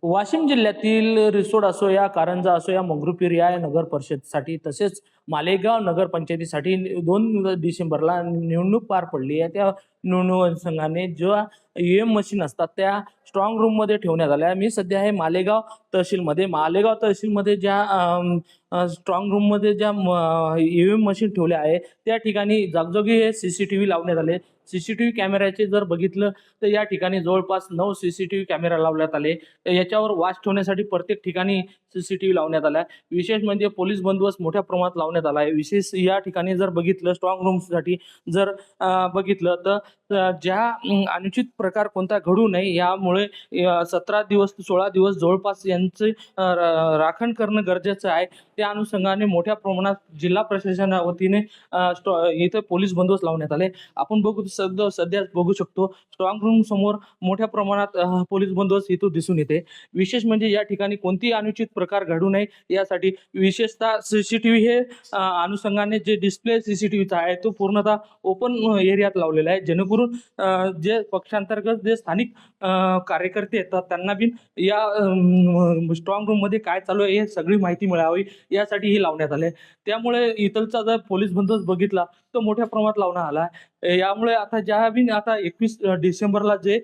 वाशिम जिल्ह्यातील रिसोड असो या कारंजा असो या मंगरुळपीर या नगर परिषदेसाठी तसेच मालेगाव नगरपंचायतीसाठी 2 डिसेंबरला निवडणूक पार पडली आहे. त्या निवडणूक अनुषंगाने ज्या ईव्हीएम मशीन असतात त्या स्ट्रॉंग रूममध्ये ठेवण्यात आल्या. मी सध्या आहे मालेगाव तहसीलमध्ये ज्या स्ट्रॉंग रूममध्ये ज्या ईव्हीएम मशीन ठेवल्या आहे त्या ठिकाणी जागोजागी हे CCTV लावण्यात आले. CCTV कॅमेऱ्याचे जर बघितलं तर या ठिकाणी जवळपास 9 CCTV कॅमेरा लावण्यात आले. याच्यावर वॉच ठेवण्यासाठी प्रत्येक ठिकाणी CCTV लावण्यात आला. विशेष म्हणजे पोलीस बंदोबस्त मोठ्या प्रमाणात लावण्यात आला आहे. विशेष या ठिकाणी जर बघितलं स्ट्रॉंग रूमसाठी जर बघितलं तर ज्या अनुचित प्रकार कोणता घडू नये यामुळे 17 दिवस 16 दिवस जवळपास यांचे राखण करणं गरजेचं आहे. त्या अनुषंगाने मोठ्या प्रमाणात जिल्हा प्रशासना वतीने इथं पोलीस बंदोबस्त लावण्यात आले. आपण सध्या बघू शकतो स्ट्रॉंग रूम समोर मोठ्या प्रमाणात पोलीस बंदोबस्त इथं दिसून येते. विशेष म्हणजे या ठिकाणी कोणतीही अनुचित प्रकार घडू नये यासाठी विशेषतः CCTV हे अनुषंगाने जे डिस्प्ले CCTVचा आहे तो पूर्णतः ओपन एरियात लावलेला आहे, जेणेकरून जे पक्षांतर्गत जे स्थानिक कार्यकर्ते येतात त्यांना बी या स्ट्रॉंग रूममध्ये काय चालू आहे हे सगळी माहिती मिळावी यासाठी हे लावण्यात आले. त्यामुळे इथलचा जर पोलीस बंदोबस्त बघितला तर मोठ्या प्रमाणात लावण्यात आला आहे. यामुळे आता ज्या बी आता 21 डिसेंबरला जे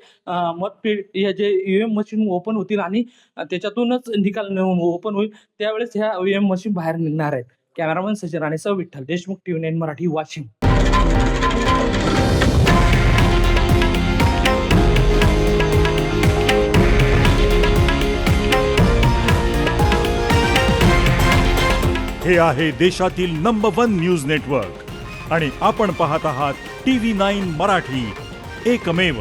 मतपेढ हे जे ईव्हीएम मशीन ओपन होतील आणि त्याच्यातूनच निकाल ओपन होईल त्यावेळेस ह्या ईव्हीएम मशीन बाहेर निघणार आहेत. कॅमेरामन सचिन राणेसह विठ्ठल देशमुख, TV9 मराठी, वाशिम. हे आहे देशातील नंबर 1 न्यूज नेटवर्क आणि आपण पाहत आहात TV9 मराठी, एकमेव.